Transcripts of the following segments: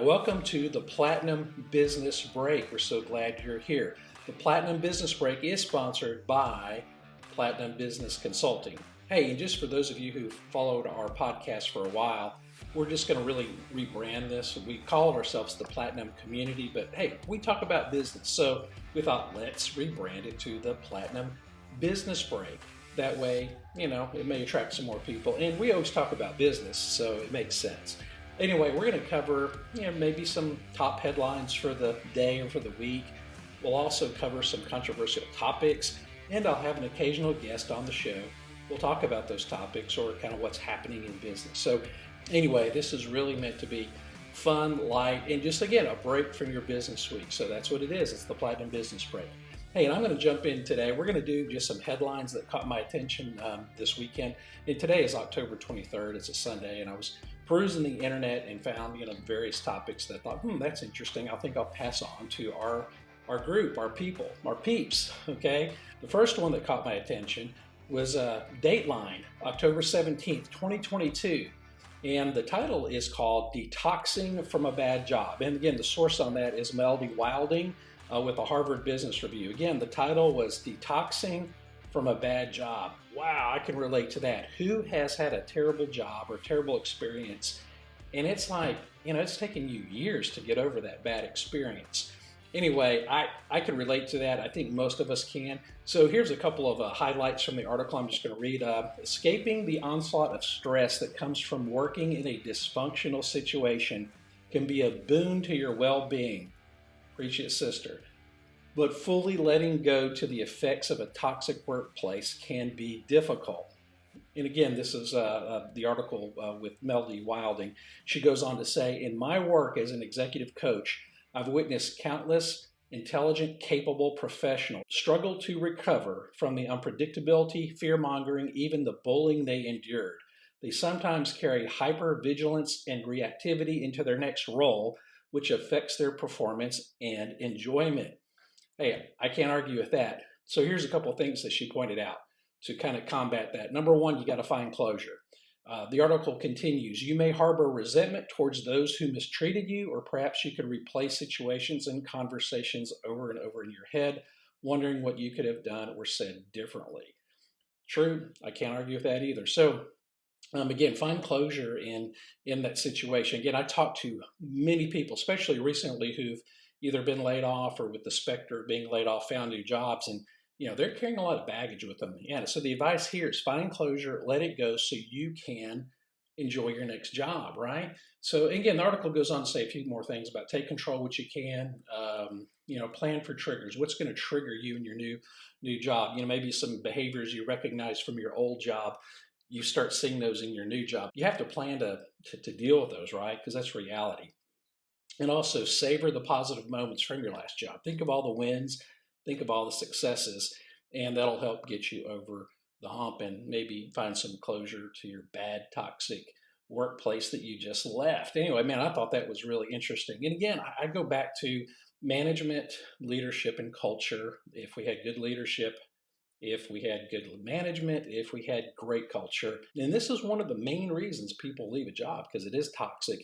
right, welcome to the Platinum Business Break. We're so glad you're here. The Platinum Business Break is sponsored by Platinum Business Consulting. Hey, and just for those of you who've followed our podcast for a while, we're just going to really rebrand this. We call ourselves the Platinum Community, but hey, we talk about business. So we thought, let's rebrand it to the Platinum Business Break. That way, it may attract some more people. And we always talk about business, so it makes sense. Anyway, we're going to cover, maybe some top headlines for the day or for the week. We'll also cover some controversial topics, and I'll have an occasional guest on the show. We'll talk about those topics or kind of what's happening in business. So anyway, this is really meant to be fun, light, and just, again, a break from your business week. So that's what it is. It's the Platinum Business Break. Hey, and I'm going to jump in today. We're going to do just some headlines that caught my attention this weekend. And today is October 23rd. It's a Sunday, and I was perusing the internet and found various topics that I thought, that's interesting. I think I'll pass on to our group, our people, our peeps. Okay. The first one that caught my attention was Dateline, October 17th, 2022. And the title is called Detoxing from a Bad Job. And again, the source on that is Melody Wilding with a Harvard Business Review. Again, the title was Detoxing from a Bad Job. Wow, I can relate to that. Who has had a terrible job or terrible experience? And it's like, it's taken you years to get over that bad experience. Anyway, I can relate to that. I think most of us can. So here's a couple of highlights from the article I'm just going to read. Escaping the onslaught of stress that comes from working in a dysfunctional situation can be a boon to your well-being. Preach it, sister. But fully letting go to the effects of a toxic workplace can be difficult. And again, this is the article with Melody Wilding. She goes on to say, in my work as an executive coach, I've witnessed countless intelligent, capable professionals struggle to recover from the unpredictability, fear-mongering, even the bullying they endured. They sometimes carry hyper-vigilance and reactivity into their next role, which affects their performance and enjoyment. Hey, I can't argue with that. So here's a couple of things that she pointed out to kind of combat that. Number one, you got to find closure. The article continues, you may harbor resentment towards those who mistreated you, or perhaps you could replay situations and conversations over and over in your head, wondering what you could have done or said differently. True, I can't argue with that either. So again, find closure in that situation. Again, I talked to many people, especially recently, who've either been laid off or with the specter of being laid off, found new jobs, and they're carrying a lot of baggage with them. Yeah, so the advice here is find closure, let it go so you can enjoy your next job, right? So again, the article goes on to say a few more things about take control what you can, plan for triggers. What's going to trigger you in your new job? Maybe some behaviors you recognize from your old job. You start seeing those in your new job. You have to plan to deal with those, right? Because that's reality. And also savor the positive moments from your last job. Think of all the wins, think of all the successes, and that'll help get you over the hump and maybe find some closure to your bad, toxic workplace that you just left. Anyway, man, I thought that was really interesting. And again, I go back to management, leadership, and culture. If we had good leadership, if we had good management, if we had great culture. And this is one of the main reasons people leave a job, because it is toxic.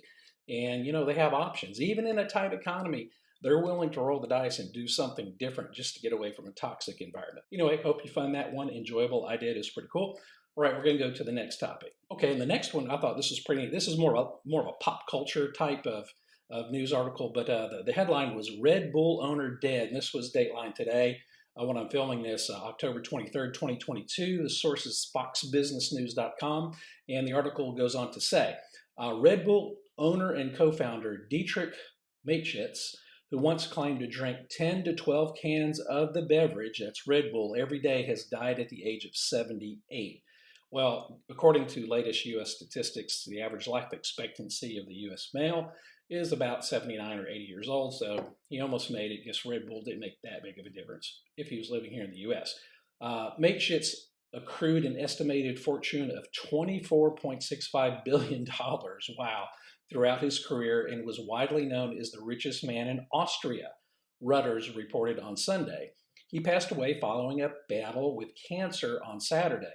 And, they have options. Even in a tight economy, they're willing to roll the dice and do something different just to get away from a toxic environment. Anyway, hope you find that one enjoyable. I did. It's pretty cool. All right, we're going to go to the next topic. Okay, and the next one, I thought this was pretty neat. This is more of a pop culture type of news article, but the headline was Red Bull owner dead. And this was Dateline today. When I'm filming this, October 23rd, 2022. The source is foxbusinessnews.com, and the article goes on to say, Red Bull owner and co-founder Dietrich Mateschitz, who once claimed to drink 10 to 12 cans of the beverage, that's Red Bull, every day, has died at the age of 78. Well, according to latest U.S. statistics, the average life expectancy of the U.S. male is about 79 or 80 years old, so he almost made it. Guess Red Bull didn't make that big of a difference if he was living here in the U.S. Mateschitz accrued an estimated fortune of $24.65 billion, wow, throughout his career, and was widely known as the richest man in Austria, Reuters reported on Sunday. He passed away following a battle with cancer on Saturday.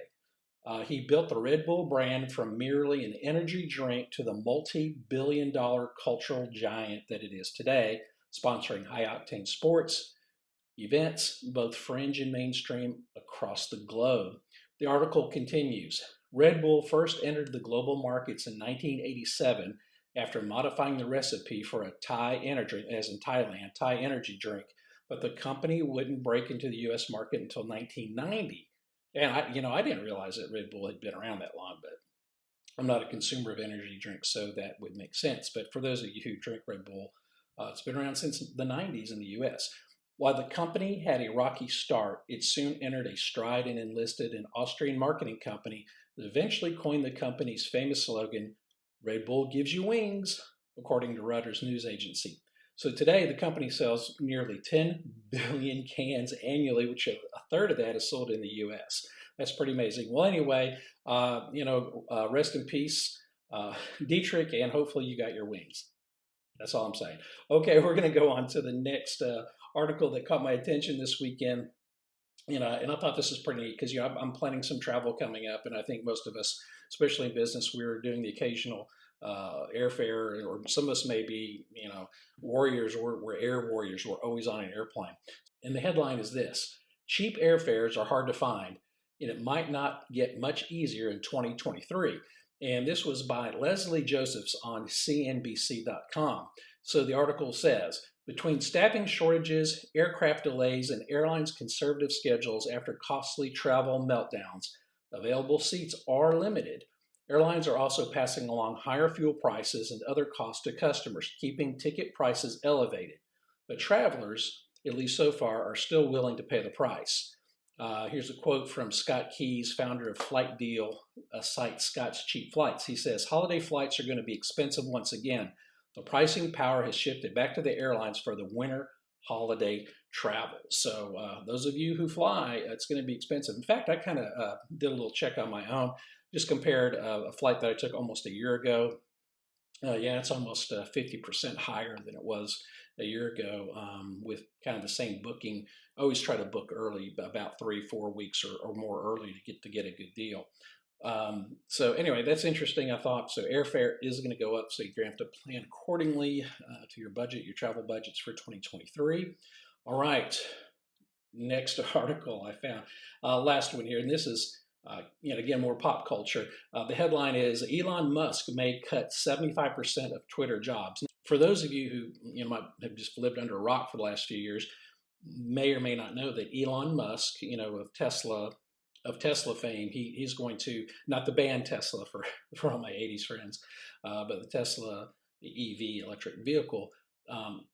He built the Red Bull brand from merely an energy drink to the multi-billion-dollar cultural giant that it is today, sponsoring high-octane sports, events, both fringe and mainstream, across the globe. The article continues. Red Bull first entered the global markets in 1987 after modifying the recipe for a Thai energy, as in Thailand, Thai energy drink, but the company wouldn't break into the U.S. market until 1990. And I didn't realize that Red Bull had been around that long, but I'm not a consumer of energy drinks, so that would make sense. But for those of you who drink Red Bull, it's been around since the 90s in the U.S. While the company had a rocky start, it soon entered a stride and enlisted an Austrian marketing company that eventually coined the company's famous slogan, Red Bull gives you wings, according to Reuters news agency. So today, the company sells nearly 10 billion cans annually, which a third of that is sold in the U.S. That's pretty amazing. Well, anyway, rest in peace, Dietrich, and hopefully you got your wings. That's all I'm saying. Okay, we're going to go on to the next article that caught my attention this weekend. And I thought this is pretty neat because I'm planning some travel coming up, and I think most of us, especially in business, we're doing the occasional airfare, or some of us may be, warriors. We're air warriors. We're always on an airplane. And the headline is this: cheap airfares are hard to find, and it might not get much easier in 2023. And this was by Leslie Josephs on CNBC.com. So the article says, between staffing shortages, aircraft delays, and airlines' conservative schedules after costly travel meltdowns, available seats are limited. Airlines are also passing along higher fuel prices and other costs to customers, keeping ticket prices elevated. But travelers, at least so far, are still willing to pay the price. Here's a quote from Scott Keys, founder of Flight Deal, a site Scott's Cheap Flights. He says, holiday flights are going to be expensive once again. The pricing power has shifted back to the airlines for the winter holiday travel. So those of you who fly, it's going to be expensive. In fact, I kind of did a little check on my own, just compared a flight that I took almost a year ago. It's almost 50% higher than it was a year ago, with kind of the same booking. I always try to book early, about 3-4 weeks or more early to get a good deal. So anyway, that's interesting, I thought. So airfare is going to go up, so you're going to have to plan accordingly to your budget, your travel budgets for 2023. All right, next article I found, last one here, and this is again, more pop culture. The headline is, Elon Musk may cut 75% of Twitter jobs. For those of you who might have just lived under a rock for the last few years, may or may not know that Elon Musk, of Tesla fame, he's going to, not the band Tesla for all my 80s friends, but the Tesla, the EV, electric vehicle,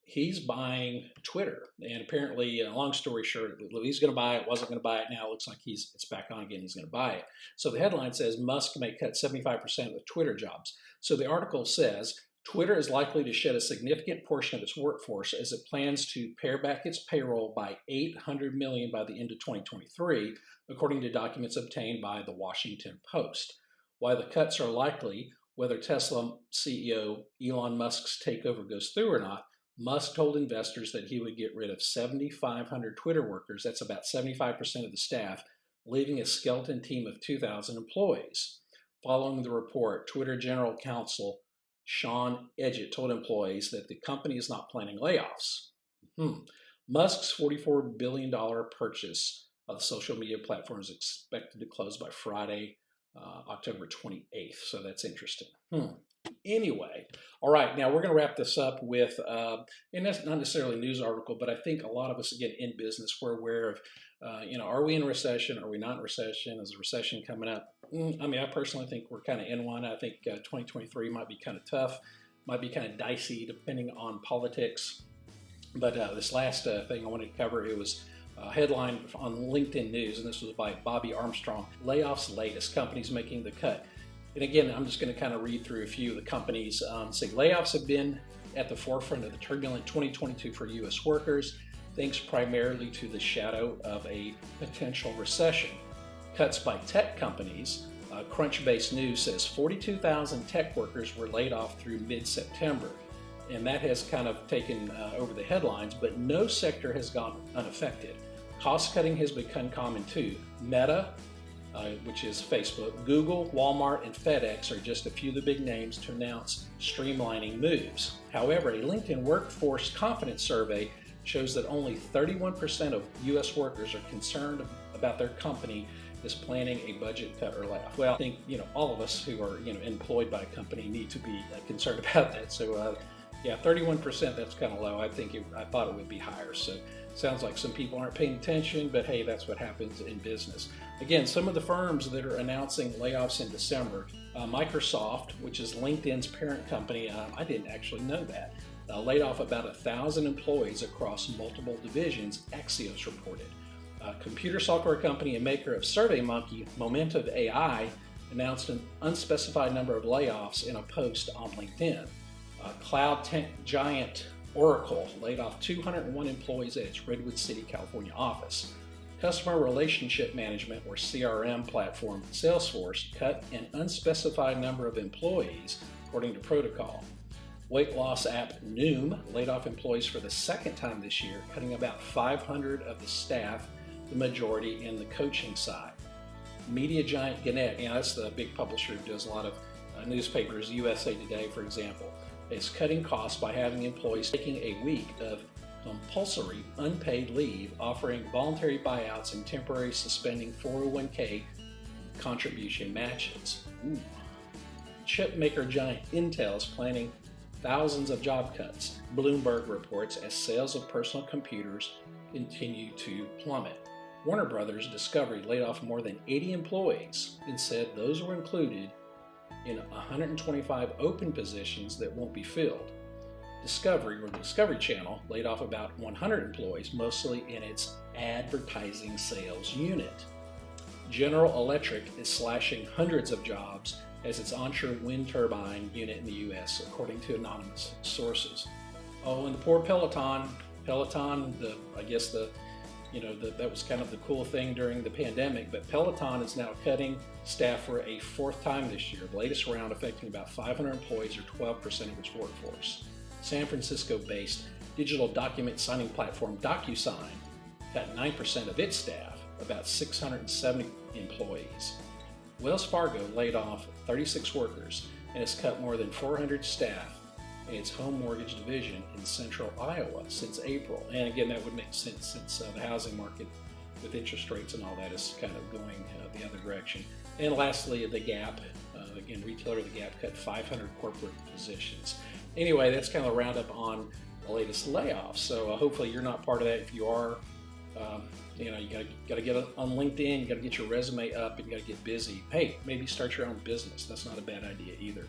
he's buying Twitter. And apparently, long story short, he's going to buy it, wasn't going to buy it. Now it looks like it's back on again. He's going to buy it. So the headline says, Musk may cut 75% of Twitter jobs. So the article says, Twitter is likely to shed a significant portion of its workforce as it plans to pare back its payroll by $800 million by the end of 2023, according to documents obtained by the Washington Post. While the cuts are likely, whether Tesla CEO Elon Musk's takeover goes through or not, Musk told investors that he would get rid of 7,500 Twitter workers, that's about 75% of the staff, leaving a skeleton team of 2,000 employees. Following the report, Twitter General Counsel Sean Edgett told employees that the company is not planning layoffs. Musk's $44 billion purchase of the social media platform is expected to close by Friday, October 28th. So that's interesting. Anyway, all right, now we're going to wrap this up with, and that's not necessarily a news article, but I think a lot of us, again, in business, we're aware of, are we in a recession? Are we not in a recession? Is a recession coming up? I personally think we're kind of in one. I think 2023 might be kind of tough, might be kind of dicey depending on politics. But this last thing I wanted to cover, it was a headline on LinkedIn News, and this was by Bobby Armstrong. Layoffs latest, companies making the cut. And again, I'm just going to kind of read through a few of the companies. Say layoffs have been at the forefront of the turbulent 2022 for U.S. workers, thanks primarily to the shadow of a potential recession. Cuts by tech companies. Crunchbase News says 42,000 tech workers were laid off through mid-September. And that has kind of taken over the headlines, but no sector has gone unaffected. Cost cutting has become common too. Meta, which is Facebook. Google, Walmart, and FedEx are just a few of the big names to announce streamlining moves. However, a LinkedIn workforce confidence survey shows that only 31% of U.S. workers are concerned about their company is planning a budget cut or layoff. Well, I think all of us who are employed by a company need to be concerned about that. So yeah, 31%, that's kind of low. I thought it would be higher. So sounds like some people aren't paying attention, but hey, that's what happens in business. Again, some of the firms that are announcing layoffs in December, Microsoft, which is LinkedIn's parent company, I didn't actually know that, laid off about 1,000 employees across multiple divisions, Axios reported. Computer software company and maker of SurveyMonkey, Momentive AI, announced an unspecified number of layoffs in a post on LinkedIn. Cloud tech giant Oracle laid off 201 employees at its Redwood City, California office. Customer Relationship Management, or CRM platform Salesforce, cut an unspecified number of employees, according to protocol. Weight loss app Noom laid off employees for the second time this year, cutting about 500 of the staff, the majority in the coaching side. Media giant Gannett, that's the big publisher who does a lot of newspapers, USA Today, for example, is cutting costs by having employees taking a week of compulsory unpaid leave, offering voluntary buyouts, and temporary suspending 401k contribution matches. Chip maker giant Intel is planning thousands of job cuts, Bloomberg reports, as sales of personal computers continue to plummet. Warner Brothers Discovery laid off more than 80 employees and said those were included in 125 open positions that won't be filled. Discovery, or Discovery Channel, laid off about 100 employees, mostly in its advertising sales unit. General Electric is slashing hundreds of jobs as its onshore wind turbine unit in the U.S., according to anonymous sources. Oh, and the poor Peloton, that was kind of the cool thing during the pandemic, but Peloton is now cutting staff for a fourth time this year, the latest round affecting about 500 employees, or 12% of its workforce. San Francisco-based digital document signing platform DocuSign cut 9% of its staff, about 670 employees. Wells Fargo laid off 36 workers and has cut more than 400 staff in its home mortgage division in central Iowa since April. And again, that would make sense since the housing market with interest rates and all that is kind of going the other direction. And lastly, the Gap, again, retailer The Gap cut 500 corporate positions. Anyway, that's kind of a roundup on the latest layoffs. So hopefully you're not part of that. If you are, you got to get on LinkedIn, you got to get your resume up, and you got to get busy. Hey, maybe start your own business. That's not a bad idea either.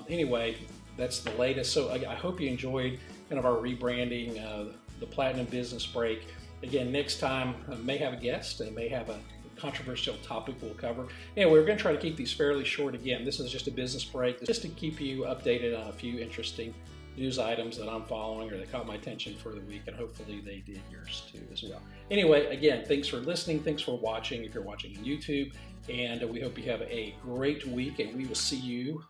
Anyway, that's the latest. So I hope you enjoyed kind of our rebranding, the Platinum Business Break. Again, next time I may have a guest and may have a controversial topic we'll cover. Anyway, we're going to try to keep these fairly short. Again, this is just a business break, just to keep you updated on a few interesting news items that I'm following or that caught my attention for the week, and hopefully they did yours too as well. Anyway, again, thanks for listening. Thanks for watching if you're watching on YouTube, and we hope you have a great week, and we will see you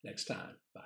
next time. Bye.